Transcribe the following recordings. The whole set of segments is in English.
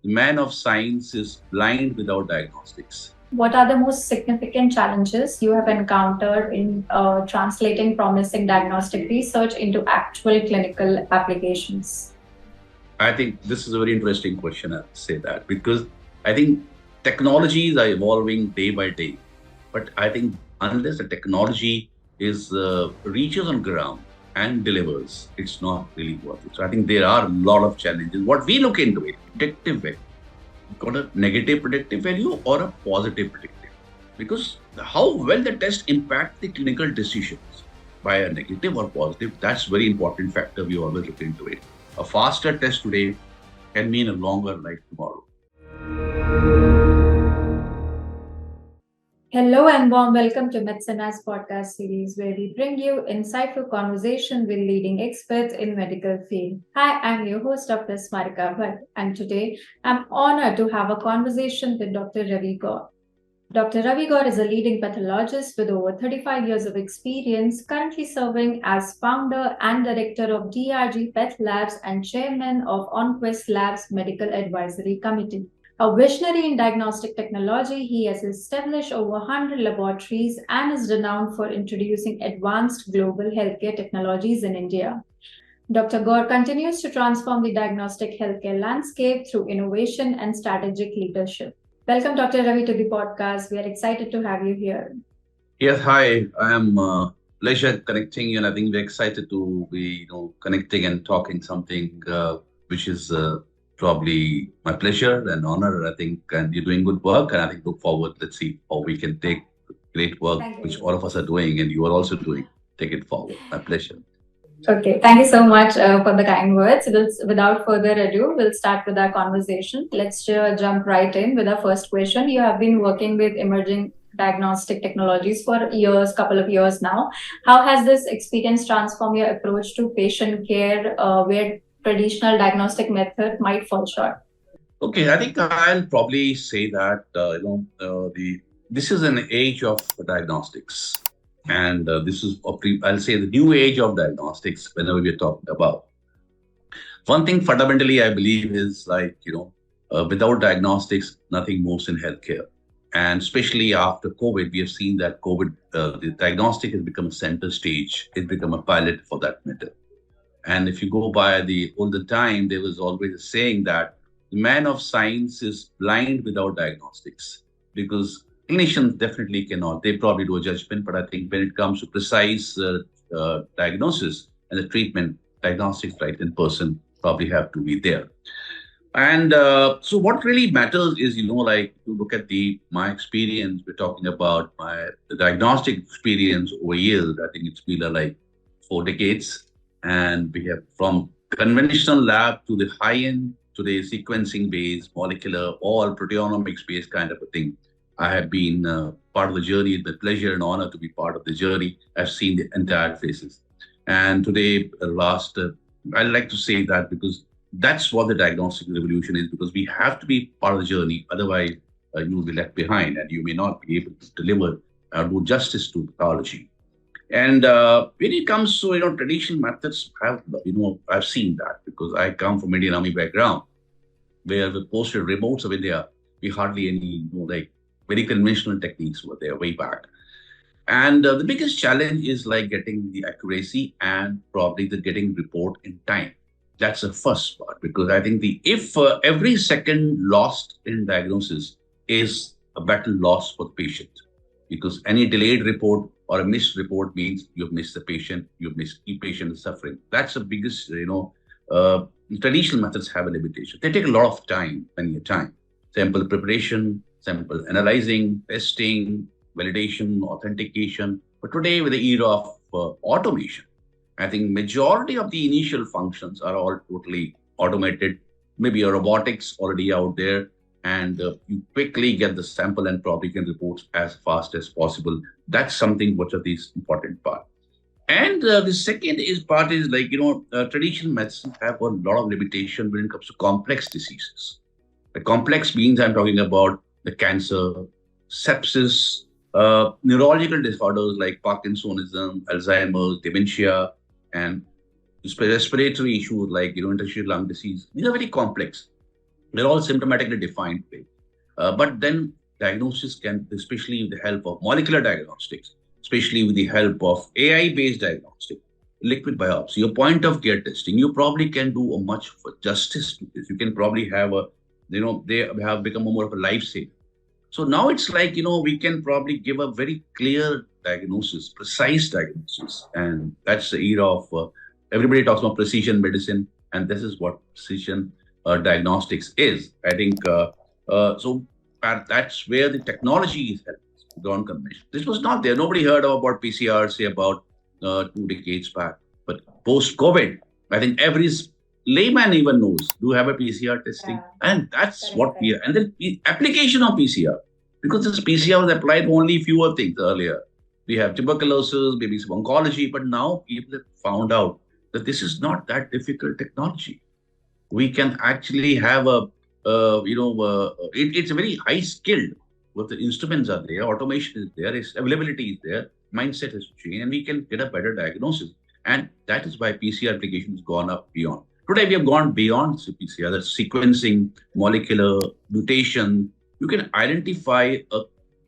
the man of science is blind without diagnostics. What are the most significant challenges you have encountered in translating promising diagnostic research into actual clinical applications? I think this is a very interesting question. I say that because I think technologies are evolving day by day, but I think unless the technology is reaches on ground and delivers, it's not really worth it. So I think there are a lot of challenges. What we look into it, predictive value, got a negative predictive value or a positive predictive, because how well the test impact the clinical decisions by a negative or positive, that's very important factor we always look into it. A faster test today can mean a longer life tomorrow. Hello and warm welcome to MedSynapse podcast series, where we bring you insightful conversation with leading experts in medical field. Hi, I'm your host, Dr. Smarika Bhatt, and today I'm honored to have a conversation with Dr. Ravi Gaur. Dr. Ravi Gaur is a leading pathologist with over 35 years of experience, currently serving as founder and director of DRG Path Labs and chairman of OnQuest Labs Medical Advisory Committee. A visionary in diagnostic technology, he has established over 100 laboratories and is renowned for introducing advanced global healthcare technologies in India. Dr. Gaur continues to transform the diagnostic healthcare landscape through innovation and strategic leadership. Welcome, Dr. Ravi, to the podcast. We are excited to have you here. Yes, hi. I am pleasure connecting, and I think we're excited to be, connecting and talking something which is probably my pleasure and honor. I think, and you're doing good work, and I think look forward. Let's see how we can take great work which all of us are doing, and you are also doing. Take it forward. My pleasure. Okay, thank you so much for the kind words. Without further ado, we'll start with our conversation. Let's jump right in with our first question. You have been working with emerging diagnostic technologies for years, couple of years now. How has this experience transformed your approach to patient care, where traditional diagnostic method might fall short? Okay, I think I'll probably say that this is an age of diagnostics, and this is I'll say the new age of diagnostics. Whenever we're talking about one thing, fundamentally, I believe is without diagnostics, nothing moves in healthcare, and especially after COVID, we have seen that the diagnostic has become a center stage. It's become a pilot for that matter. And if you go by the older time, there was always a saying that the man of science is blind without diagnostics, because clinicians definitely cannot. They probably do a judgment, but I think when it comes to precise diagnosis and the treatment, diagnostics right in person probably have to be there. And so what really matters is, to look at my experience, we're talking about the diagnostic experience over years. I think it's been like 4 decades. And we have from conventional lab to the high-end, to the sequencing-based, molecular, all proteomics-based kind of a thing. I have been part of the journey. It's a pleasure and honor to be part of the journey. I've seen the entire phases. And today, I'd like to say that because that's what the diagnostic revolution is, because we have to be part of the journey. Otherwise, you will be left behind and you may not be able to deliver or do justice to pathology. And when it comes to traditional methods, I've seen that because I come from Indian Army background, where the posted remotes of India, we hardly any very conventional techniques were there way back. And the biggest challenge is like getting the accuracy and probably the getting report in time. That's the first part, because I think if every second lost in diagnosis is a battle lost for the patient, because any delayed report or a missed report means you've missed the patient, the patient is suffering. That's the biggest, traditional methods have a limitation. They take a lot of time, plenty of time. Sample preparation, sample analyzing, testing, validation, authentication. But today, with the era of automation, I think majority of the initial functions are all totally automated. Maybe a robotics already out there, and you quickly get the sample and probably can report as fast as possible. That's something which are these important part. And the second part is traditional medicine have a lot of limitation when it comes to complex diseases. The complex means I'm talking about the cancer, sepsis, neurological disorders like Parkinsonism, Alzheimer's, dementia, and respiratory issues like interstitial lung disease. These are very complex. They're all symptomatically defined way. But then diagnosis can, especially with the help of molecular diagnostics, especially with the help of AI-based diagnostic, liquid biopsy, your point of care testing, you probably can do a much for justice to this. You can probably have a, they have become more of a lifesaver. So now it's like, we can probably give a very clear diagnosis, precise diagnosis. And that's the era of everybody talks about precision medicine. And this is what precision diagnostics is. I think that's where the technology is helping beyond convention. This was not there. Nobody heard about PCR, say, about 2 decades back. But post COVID, I think every layman even knows, do have a PCR testing. Yeah, And that's correct, what we correct. are. And then application of PCR, because this PCR was applied to only fewer things earlier. We have tuberculosis, maybe some oncology, but now people have found out that this is not that difficult technology. We can actually have it's a very high skilled, what the instruments are there, automation is there, availability is there, mindset has changed, and we can get a better diagnosis. And that is why PCR application has gone up beyond. Today, we have gone beyond PCR, that's sequencing, molecular, mutation. You can identify a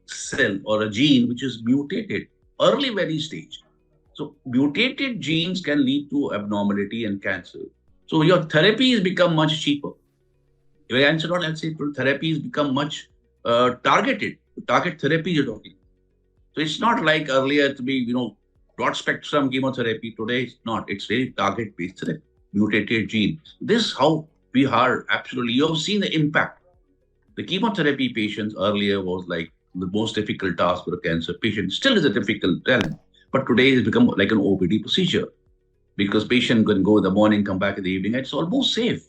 cell or a gene which is mutated early very stage. So mutated genes can lead to abnormality and cancer. So your therapies become much cheaper. Your answer not, let's say, therapies become much targeted. Target therapy you're talking. So it's not like earlier to be, broad spectrum chemotherapy. Today it's not. It's very target based therapy, mutated gene. This is how we are absolutely. You have seen the impact. The chemotherapy patients earlier was like the most difficult task for a cancer patient. Still is a difficult challenge. But today it's become like an OPD procedure because patient can go in the morning, come back in the evening. It's almost safe.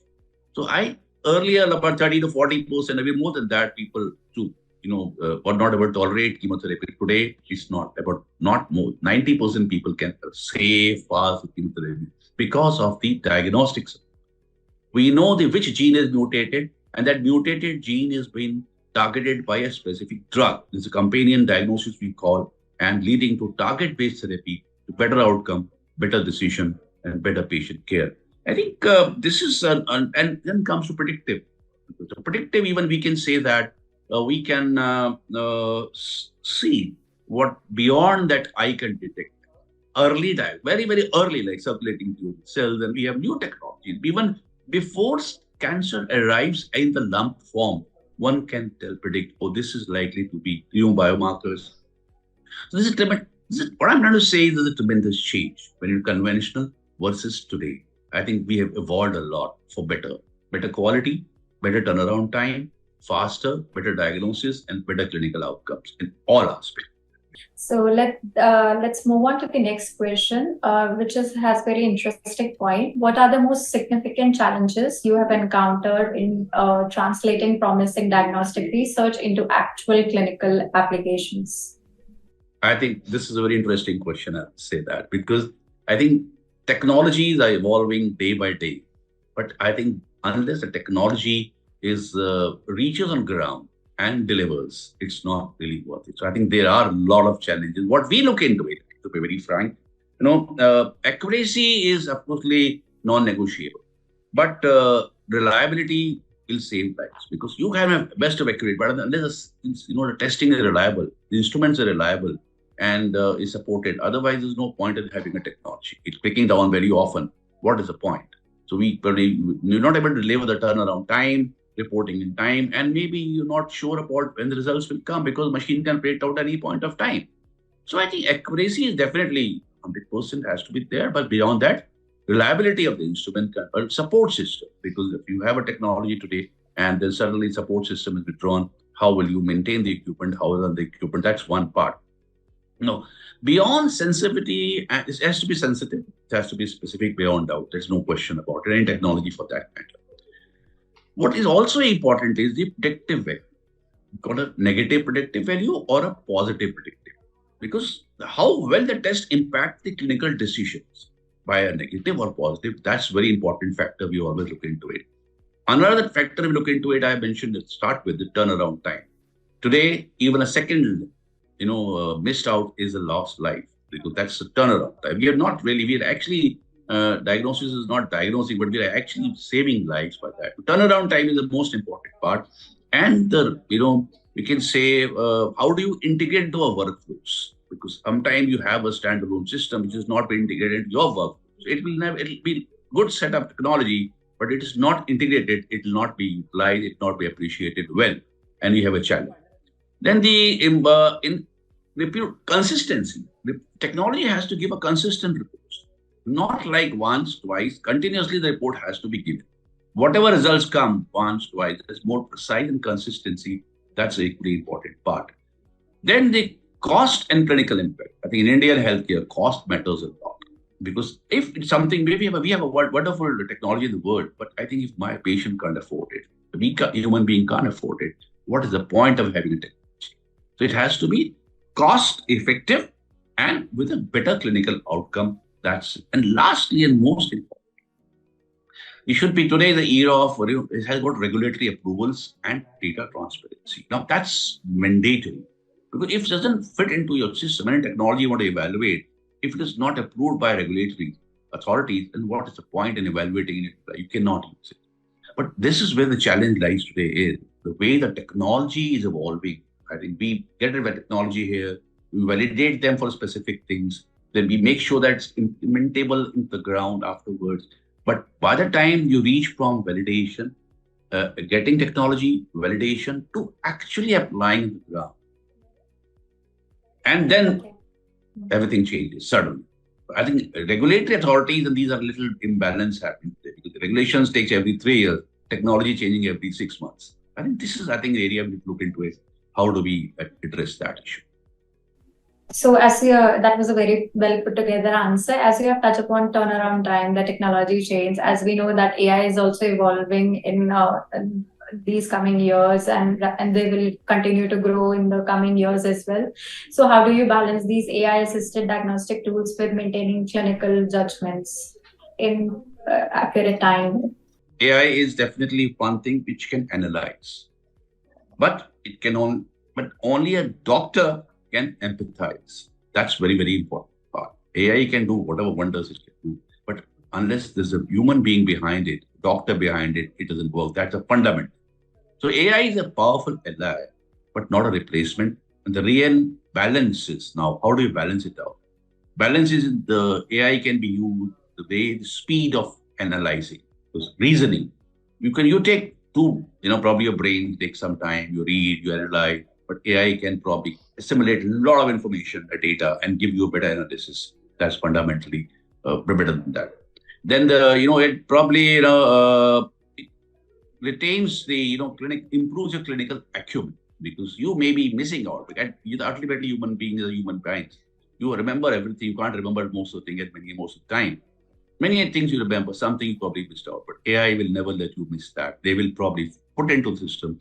So I earlier about 30 to 40%, maybe more than that, people to were not able to tolerate chemotherapy. Today it's not about not more. 90% people can save fast chemotherapy because of the diagnostics. We know which gene is mutated, and that mutated gene is being targeted by a specific drug. This is a companion diagnosis we call, and leading to target-based therapy, to better outcome, better decision, and better patient care. I think this is, and then comes to predictive. So predictive, even we can say that we can see what beyond that I can detect early very, very early, like circulating tumor cells, and we have new technologies. Even before cancer arrives in the lump form, one can predict, oh, this is likely to be new biomarkers. So this is what I'm trying to say is there's a tremendous change when you're conventional versus today. I think we have evolved a lot for better quality, better turnaround time, faster, better diagnosis, and better clinical outcomes in all aspects. So let's move on to the next question, which has very interesting point. What are the most significant challenges you have encountered in translating promising diagnostic research into actual clinical applications? I think this is a very interesting question. I'll say that because I think technologies are evolving day by day, but I think unless the technology is reaches on ground and delivers, it's not really worth it. So I think there are a lot of challenges. What we look into it, to be very frank, accuracy is absolutely non-negotiable, but reliability will save lives because you can have best of accurate, but unless the testing is reliable, the instruments are reliable, and is supported. Otherwise, there's no point in having a technology. It's breaking down very often. What is the point? So you're not able to deliver the turnaround time, reporting in time, and maybe you're not sure about when the results will come because machine can break out at any point of time. So I think accuracy is definitely 100% has to be there, but beyond that, reliability of the instrument, support system, because if you have a technology today and then suddenly support system is withdrawn, how will you maintain the equipment? How will the equipment? That's one part. No, beyond sensitivity, it has to be sensitive. It has to be specific beyond doubt. There's no question about it. Any technology for that matter. What is also important is the predictive value. Got a negative predictive value or a positive predictive, because how well the test impact the clinical decisions by a negative or positive, that's very important factor we always look into it. Another factor we look into it, I mentioned to start with the turnaround time. Today, even a second, missed out is a lost life because that's the turnaround time. We are not really, we are actually Diagnosis is not diagnosing, but we are actually saving lives by that. Turnaround time is the most important part. And we can say, how do you integrate the workflows? Because sometimes you have a standalone system which is not being integrated into your workflows. It'll be good setup technology, but it is not integrated. It will not be utilized. It will not be appreciated well. And you have a challenge. Then in repute consistency. The technology has to give a consistent report, not like once, twice. Continuously, the report has to be given. Whatever results come once, twice, is more precise and consistency. That's a pretty important part. Then the cost and clinical impact. I think in Indian healthcare, cost matters a lot because if it's something, maybe we have a wonderful technology in the world, but I think if my patient can't afford it, human being can't afford it, what is the point of having a technology? So it has to be cost effective and with a better clinical outcome. And lastly and most important, it should be today the era of it has got regulatory approvals and data transparency. Now that's mandatory because if it doesn't fit into your system and technology you want to evaluate, if it is not approved by regulatory authorities, then what is the point in evaluating it? You cannot use it. But this is where the challenge lies today is the way the technology is evolving. I think we get rid of technology here, we validate them for specific things, then we make sure that it's implementable in the ground afterwards. But by the time you reach from validation, getting technology validation to actually applying in the ground, and then Okay. everything changes suddenly. I think regulatory authorities and these are little imbalance happening today because the regulations takes every 3 years, technology changing every 6 months. I think this is, the area we look into is how do we address that issue. So, that was a very well put together answer. As you have touched upon turnaround time, the technology change, as we know that AI is also evolving in these coming years, and they will continue to grow in the coming years as well. So, how do you balance these AI assisted diagnostic tools with maintaining clinical judgments in accurate time? AI is definitely one thing which can analyze, but but only a doctor can empathize. That's very, very important part. AI can do whatever wonders it can do, but unless there's a human being behind it, doctor behind it, it doesn't work. That's a fundamental. So AI is a powerful ally, but not a replacement. And the real balance is now, how do you balance it out? Balance is the AI can be used the speed of analyzing, because reasoning. You take two, probably your brain takes some time, you read, you analyze, but AI can probably assimilate a lot of information, data, and give you a better analysis. That's fundamentally better than that. Then it probably retains the improves your clinical acumen because you may be missing out. Because ultimately, human beings are human beings. You remember everything. You can't remember most of the things most of the time. Many things you remember, something you probably missed out. But AI will never let you miss that. They will probably put into the system.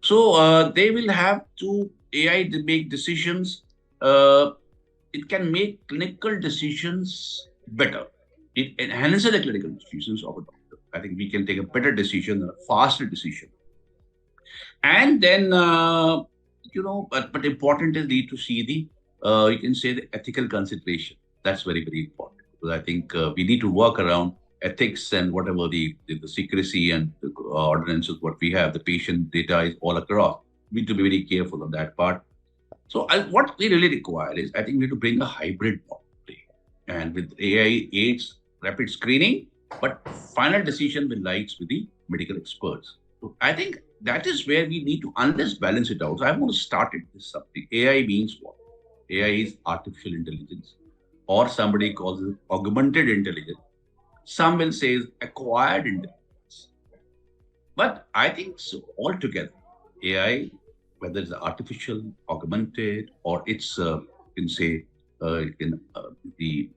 So they will have to AI to make decisions. It can make clinical decisions better. It enhances the clinical decisions of a doctor. I think we can take a better decision, a faster decision. And then, but important is need to see you can say the ethical consideration. That's very, very important. Because I think we need to work around ethics and whatever the secrecy and the ordinances, what we have, the patient data is all across. We need to be very careful on that part. So what we really require is, I think we need to bring a hybrid model. And with AI aids rapid screening, but final decision will lies with the medical experts. So I think that is where we need to, unless balance it out. So I want to start it with something. AI means what? AI is artificial intelligence, or somebody calls it augmented intelligence. Some will say acquired intelligence. But I think so altogether, AI, whether it's artificial, augmented, or it's you can say in the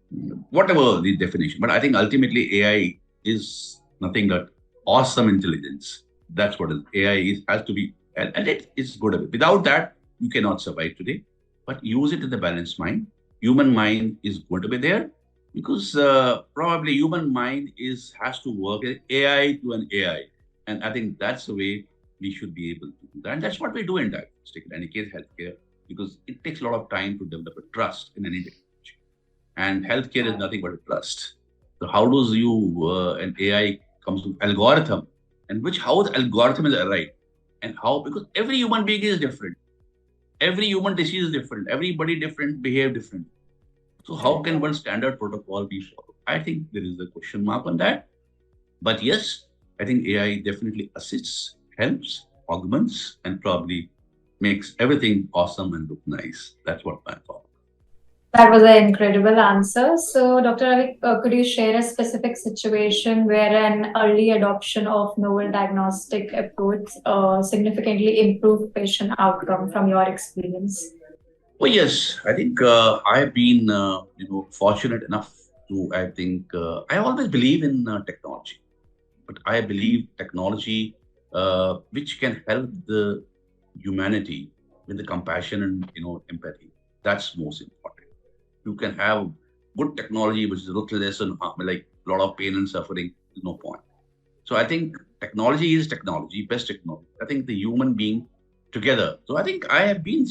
whatever the definition. But I think ultimately AI is nothing but awesome intelligence. That's what AI is, has to be, and it is good. Without that, you cannot survive today. But use it in the balanced mind. Human mind is going to be there because probably human mind has to work AI to an AI, and I think that's the way we should be able to do that. And that's what we do in diagnostic, in any case, healthcare, because it takes a lot of time to develop a trust in any technology. And healthcare is nothing but a trust. So how does you an AI comes to algorithm, and which how the algorithm is arrived, and how, because every human being is different, every human disease is different, everybody different behave different. So how can one standard protocol be followed? I think there is a question mark on that. But yes, I think AI definitely assists, helps, augments, and probably makes everything awesome and look nice. That's what I thought. That was an incredible answer. So, Dr. Ravi, could you share a specific situation where an early adoption of novel diagnostic approach significantly improved patient outcome from your experience? Well, yes, I think I've been fortunate enough to. I think I always believe in technology, but I believe technology which can help the humanity with the compassion and empathy. That's most important. You can have good technology which is ruthless and like a lot of pain and suffering. There's no point. So I think technology is technology, best technology. I think the human being together. So I think I have been,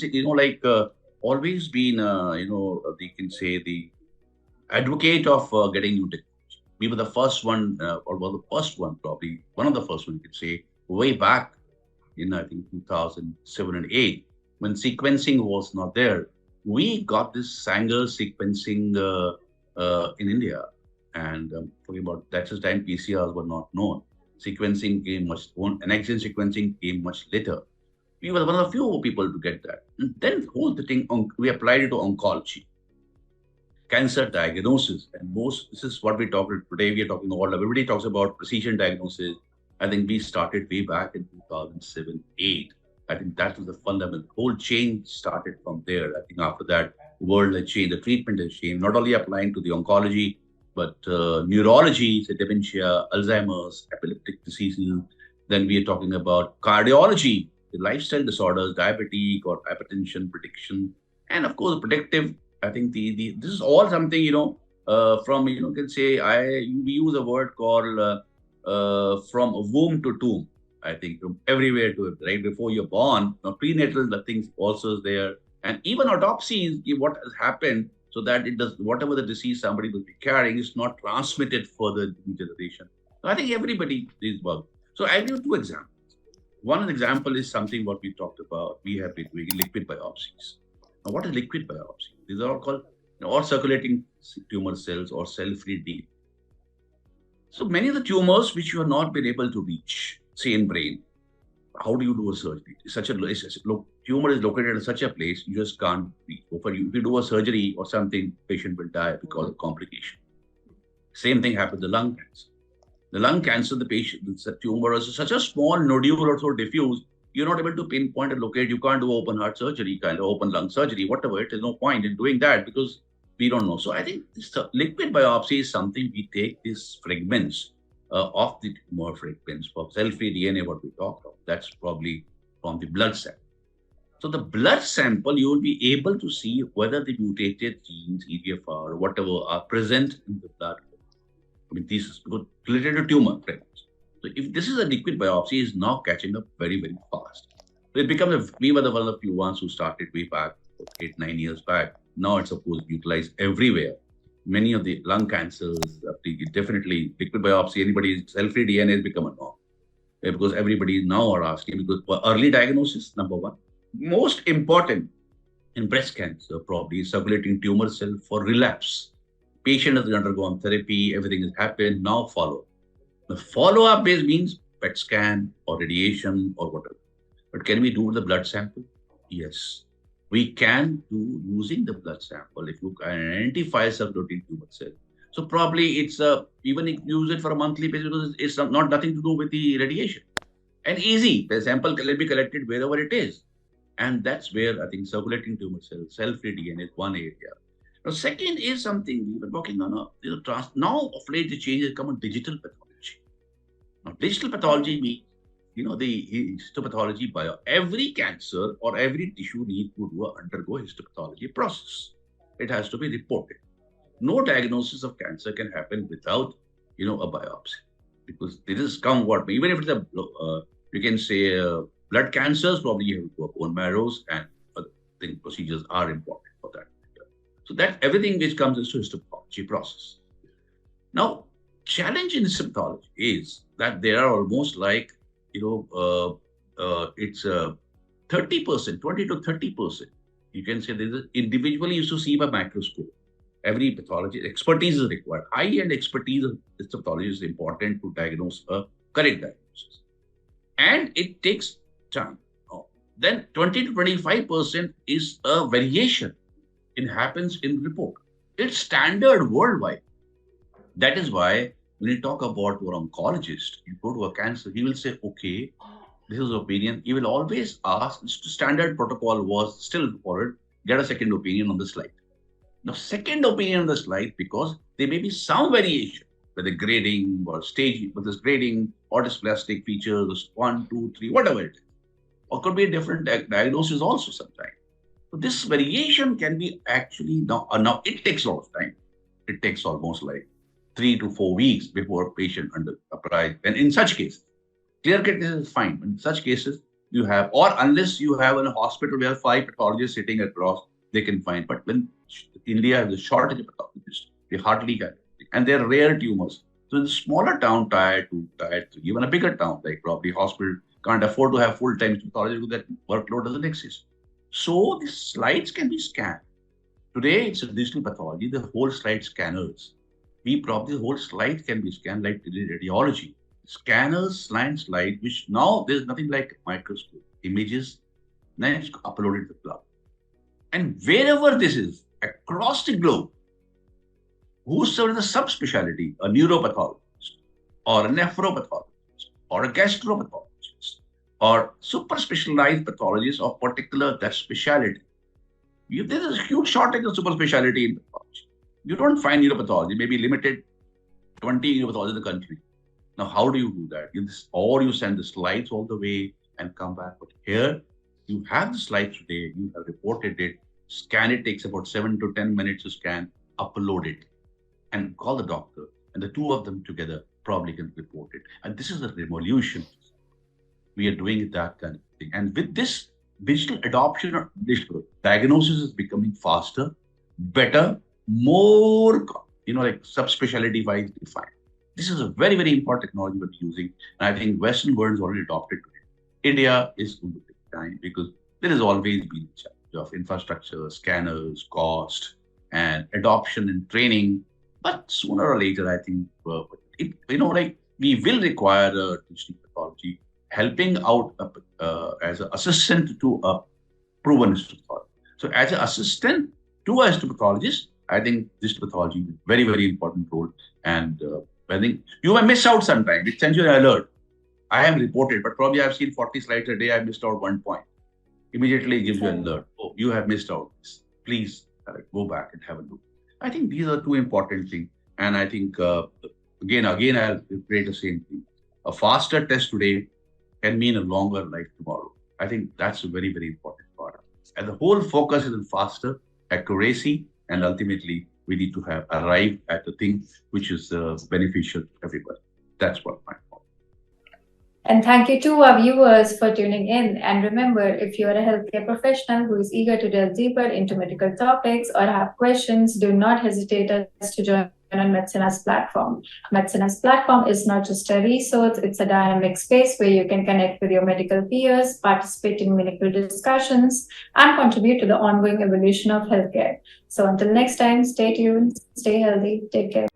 always been, you can say the advocate of getting new technology. We were the first one, or were the first one, probably one of the first one, you could say, way back in, I think, 2007 and 8, when sequencing was not there. We got this Sanger sequencing in India. And talking about that's the time PCRs were not known. Sequencing came much, next gen sequencing came much later. We were one of the few people to get that. And then the whole thing, we applied it to oncology, cancer diagnosis, and most, this is what we talk today. We are talking about, everybody talks about precision diagnosis. I think we started way back in 2007, 8. I think that was the fundamental. Whole change started from there. I think after that, world has changed. The treatment has changed, not only applying to the oncology, but neurology, say dementia, Alzheimer's, epileptic diseases. Then we are talking about cardiology, the lifestyle disorders, diabetes or hypertension prediction, and of course, predictive. I think the this is all something from can say we use a word called from womb to tomb. I think from everywhere to right before you're born. Now prenatal the things also is there, and even autopsies what has happened so that it does whatever the disease somebody will be carrying is not transmitted further in generation. So I think everybody is work. So I give two examples. One example is something what we talked about. We have been doing liquid biopsies. Now, what is liquid biopsy? These are all called or circulating tumor cells or cell-free DNA. So many of the tumors which you have not been able to reach, say in brain, how do you do a surgery? Tumor is located in such a place you just can't reach. If you do a surgery or something, patient will die because of complication. Same thing happens with the lung cancer. The lung cancer, the tumor is such a small nodule or so diffuse, you're not able to pinpoint and locate. You can't do open heart surgery, kind of open lung surgery, whatever. There's no point in doing that because we don't know. So I think this liquid biopsy is something we take these fragments of the tumor fragments for cell-free DNA, what we talked about. That's probably from the blood sample. So the blood sample, you will be able to see whether the mutated genes, EGFR, whatever, are present in the blood. I mean, this is related to tumor fragments. So if this is a liquid biopsy, is now catching up very, very fast. So it becomes we were the one of the few ones who started way back 8, 9 years back. Now it's supposed to be utilized everywhere. Many of the lung cancers, definitely liquid biopsy, anybody's cell-free DNA has become a norm. Because everybody now are asking, because for early diagnosis, number one. Most important in breast cancer, probably circulating tumor cell for relapse. Patient has undergone therapy, everything has happened, now follow. The follow-up base means PET scan or radiation or whatever. But can we do the blood sample? Yes. We can do using the blood sample if you can identify circulating tumor cell. So probably it's even if you use it for a monthly basis because it's not nothing to do with the radiation. And easy, the sample can be collected wherever it is. And that's where I think circulating tumor cells, cell-free DNA is one area. Now, second is something we were working on. Now, of late, the change has come on digital pathology. Now, digital pathology means, the histopathology bio. Every cancer or every tissue needs to undergo histopathology process. It has to be reported. No diagnosis of cancer can happen without, a biopsy. Because this is come what, even if it's a, you can say blood cancers, probably you have to do bone marrows and other procedures are important for that. So that everything which comes into histopathology process. Now, challenge in symptomology is that there are almost like, you know, it's 30%, 20 to 30%. You can say this is individually used to see by microscope. Every pathology expertise is required. High-end expertise in pathology is important to diagnose a correct diagnosis. And it takes time. Then 20 to 25% is a variation. It happens in report. It's standard worldwide. That is why when you talk about your oncologist, you go to a cancer, he will say, okay, this is opinion. He will always ask, the standard protocol was still followed, get a second opinion on the slide. Now, second opinion on the slide, because there may be some variation, whether grading or staging, whether it's grading or dysplastic features, 1, 2, 3, whatever it is. Or could be a different diagnosis also sometimes. So this variation can be actually now it takes a lot of time. It takes almost like 3 to 4 weeks before a patient applies. And in such cases, clear cut is fine. In such cases, you have, or unless you have in a hospital where 5 pathologists sitting across, they can find. But when India has a shortage of pathologists, they hardly get it. And they're rare tumors. So in the smaller town, tier 2, tier 3, even a bigger town, like probably hospital can't afford to have full-time pathologists because that workload doesn't exist. So the slides can be scanned. Today, it's a digital pathology, the whole slide scanners. The whole slide can be scanned like radiology. Scanners, slide, which now there's nothing like microscope. Images, then it's uploaded to the cloud. And wherever this is, across the globe, whosoever is a subspecialty, a neuropathologist, or a nephropathologist, or a gastropathologist, or super specialized pathologist of particular that specialty. There's a huge shortage of super specialty in pathology. You don't find neuropathology, maybe limited 20 neuropathologists in the country. Now, how do you do that? Or you send the slides all the way and come back. But here, you have the slides today, you have reported it, scan it, takes about 7 to 10 minutes to scan, upload it, and call the doctor. And the two of them together probably can report it. And this is a revolution. We are doing that kind of thing. And with this digital adoption of digital diagnosis is becoming faster, better, more, like subspecialty wise defined. This is a very, very important technology we're using. And I think Western world has already adopted it. India is going to take time because there has always been a challenge of infrastructure, scanners, cost, and adoption and training. But sooner or later, I think, we will require a digital pathology helping out as an assistant to a proven histopathologist. So as an assistant to a histopathologist, I think digital pathology is a very, very important role. And I think you may miss out sometimes. It sends you an alert. I am reported, but probably I've seen 40 slides a day. I missed out 1 point. Immediately it gives you an alert. Oh, you have missed out this. Please go back and have a look. I think these are two important things. And I think, again, I'll create the same thing. A faster test today can mean a longer life tomorrow. I think that's a very, very important part. And the whole focus is on faster accuracy, and ultimately we need to have arrived at the thing which is beneficial to everybody. That's what my point. And thank you to our viewers for tuning in. And remember, if you are a healthcare professional who is eager to delve deeper into medical topics or have questions, do not hesitate us to join on MedSynapse platform. MedSynapse platform is not just a resource, it's a dynamic space where you can connect with your medical peers, participate in meaningful discussions, and contribute to the ongoing evolution of healthcare. So until next time, stay tuned, stay healthy, take care.